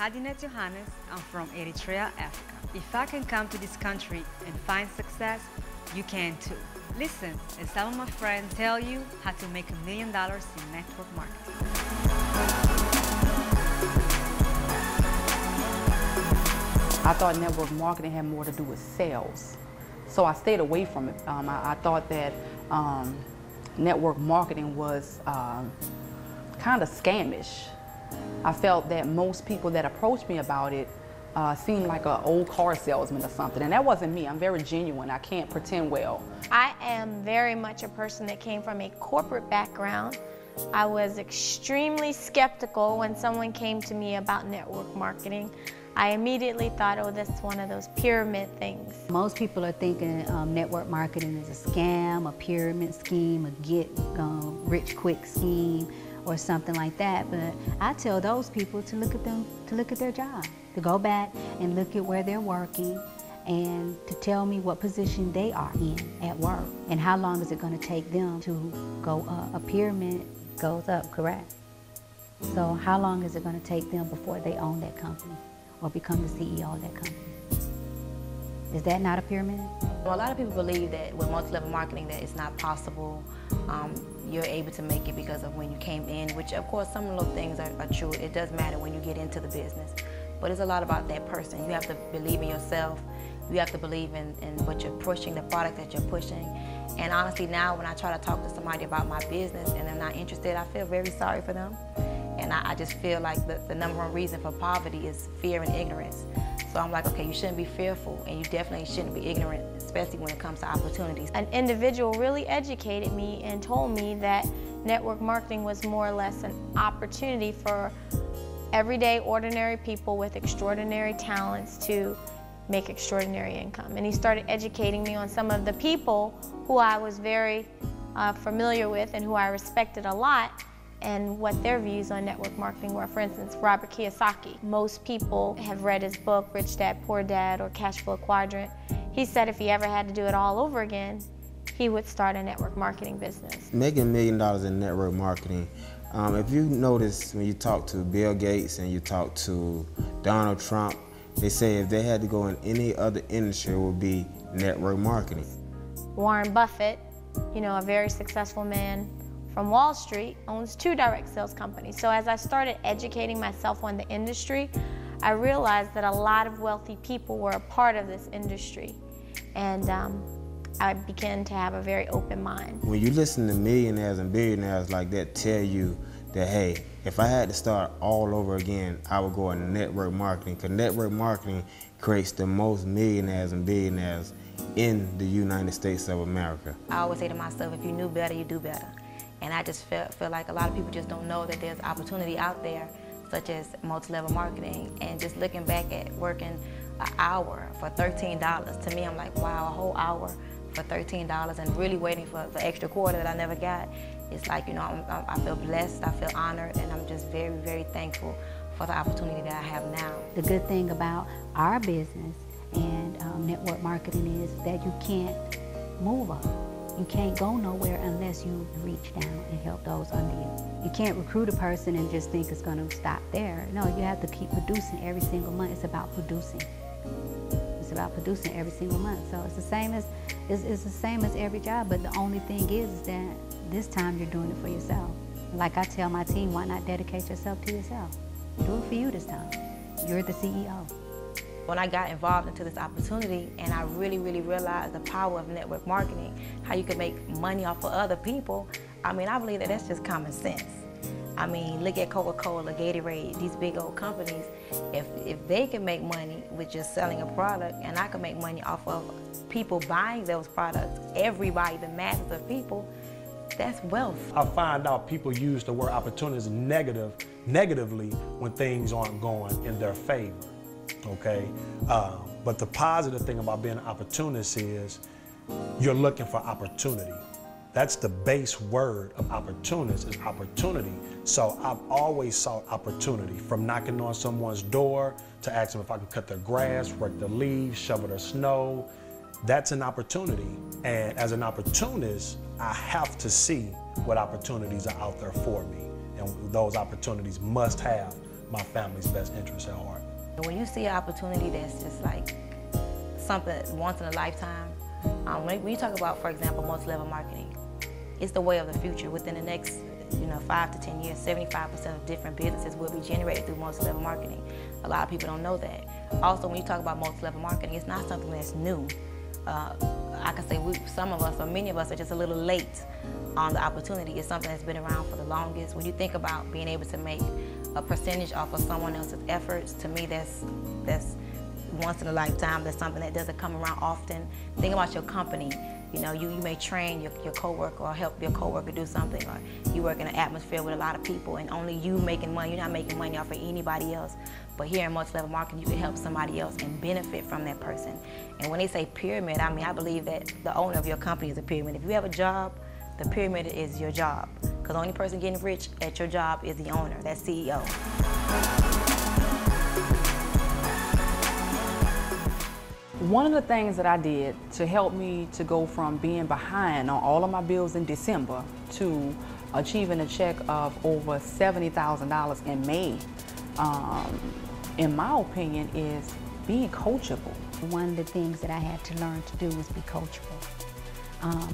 Hadinet Johannes. I'm from Eritrea, Africa. If I can come to this country and find success, you can too. Listen as some of my friends tell you how to make $1 million in network marketing. I thought network marketing had more to do with sales, so I stayed away from it. I thought that network marketing was kind of scamish. I felt that most people that approached me about it seemed like an old car salesman or something, and that wasn't me. I'm very genuine. I can't pretend well. I am very much a person that came from a corporate background. I was extremely skeptical when someone came to me about network marketing. I immediately thought, oh, that's one of those pyramid things. Most people are thinking network marketing is a scam, a pyramid scheme, a get-rich-quick scheme, or something like that. But I tell those people to look at their job, to go back and look at where they're working, and to tell me what position they are in at work, and how long is it going to take them to go up. A pyramid goes up, correct? So how long is it going to take them before they own that company or become the CEO of that company? Is that not a pyramid? Well, a lot of people believe that with multi-level marketing that it's not possible. You're able to make it because of when you came in, which of course some of those things are true. It does matter when you get into the business. But it's a lot about that person. You have to believe in yourself. You have to believe in what you're pushing, the product that you're pushing. And honestly now when I try to talk to somebody about my business and they're not interested, I feel very sorry for them. And I just feel like the number one reason for poverty is fear and ignorance. So I'm like, okay, you shouldn't be fearful and you definitely shouldn't be ignorant, especially when it comes to opportunities. An individual really educated me and told me that network marketing was more or less an opportunity for everyday, ordinary people with extraordinary talents to make extraordinary income. And he started educating me on some of the people who I was very familiar with and who I respected a lot, and what their views on network marketing were. For instance, Robert Kiyosaki. Most people have read his book, Rich Dad, Poor Dad, or Cash Flow Quadrant. He said if he ever had to do it all over again, he would start a network marketing business. Making $1 million in network marketing, if you notice when you talk to Bill Gates and you talk to Donald Trump, they say if they had to go in any other industry, it would be network marketing. Warren Buffett, you know, a very successful man from Wall Street, owns 2 direct sales companies. So as I started educating myself on the industry, I realized that a lot of wealthy people were a part of this industry. And I began to have a very open mind. When you listen to millionaires and billionaires like that tell you that, hey, if I had to start all over again, I would go in network marketing, because network marketing creates the most millionaires and billionaires in the United States of America. I always say to myself, if you knew better, you do better. And I just feel like a lot of people just don't know that there's opportunity out there, such as multi-level marketing. And just looking back at working an hour for $13, to me, I'm like, wow, a whole hour for $13 and really waiting for the extra quarter that I never got. It's like, you know, I feel blessed, I feel honored, and I'm just very, very thankful for the opportunity that I have now. The good thing about our business and network marketing is that you can't move up. You can't go nowhere unless you reach down and help those under you. You can't recruit a person and just think it's going to stop there. No, you have to keep producing every single month. It's about producing. It's about producing every single month. So it's the same as every job, but the only thing is that this time you're doing it for yourself. Like I tell my team, why not dedicate yourself to yourself? Do it for you this time. You're the CEO. When I got involved into this opportunity and I really, really realized the power of network marketing, how you can make money off of other people, I mean, I believe that that's just common sense. I mean, look at Coca-Cola, Gatorade, these big old companies. If they can make money with just selling a product, and I can make money off of people buying those products, everybody, the masses of people, that's wealth. I find out people use the word opportunities negatively when things aren't going in their favor. Okay, but the positive thing about being an opportunist is you're looking for opportunity. That's the base word of opportunist, is opportunity. So I've always sought opportunity, from knocking on someone's door to asking if I can cut their grass, rake their leaves, shovel their snow. That's an opportunity. And as an opportunist, I have to see what opportunities are out there for me. And those opportunities must have my family's best interests at heart. When you see an opportunity that's just like something once in a lifetime, when you talk about, for example, multi-level marketing, it's the way of the future. Within the next 5 to 10 years, 75% of different businesses will be generated through multi-level marketing. A lot of people don't know that. Also, when you talk about multi-level marketing, it's not something that's new. I can say some of us, or many of us, are just a little late on the opportunity. It's something that's been around for the longest. When you think about being able to make a percentage off of someone else's efforts, to me that's once in a lifetime. That's something that doesn't come around often. Think about your company. You may train your coworker or help your coworker do something, or you work in an atmosphere with a lot of people and only you making money. You're not making money off of anybody else. But here in multi-level marketing, you can help somebody else and benefit from that person. And when they say pyramid, I mean, I believe that the owner of your company is a pyramid. If you have a job, the pyramid is your job. Because the only person getting rich at your job is the owner, that CEO. One of the things that I did to help me to go from being behind on all of my bills in December to achieving a check of over $70,000 in May, in my opinion, is being coachable. One of the things that I had to learn to do was be coachable.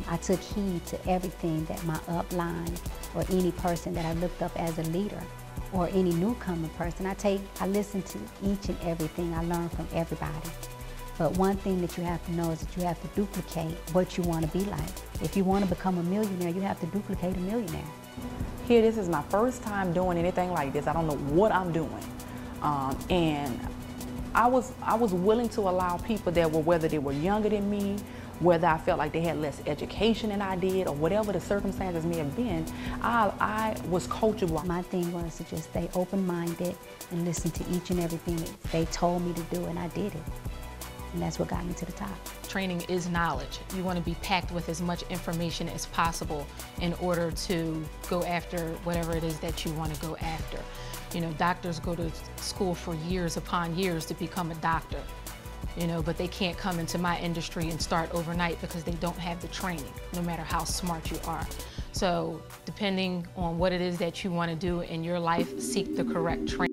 I took heed to everything that my upline or any person that I looked up as a leader or any newcomer person, I listen to each and everything. I learn from everybody. But one thing that you have to know is that you have to duplicate what you want to be like. If you want to become a millionaire, you have to duplicate a millionaire. Here, this is my first time doing anything like this. I don't know what I'm doing. And I was willing to allow people that were, whether they were younger than me, whether I felt like they had less education than I did, or whatever the circumstances may have been, I was coachable. My thing was to just stay open-minded and listen to each and everything that they told me to do, and I did it. And that's what got me to the top. Training is knowledge. You want to be packed with as much information as possible in order to go after whatever it is that you want to go after. Doctors go to school for years upon years to become a doctor, but they can't come into my industry and start overnight because they don't have the training, no matter how smart you are. So depending on what it is that you want to do in your life, seek the correct training.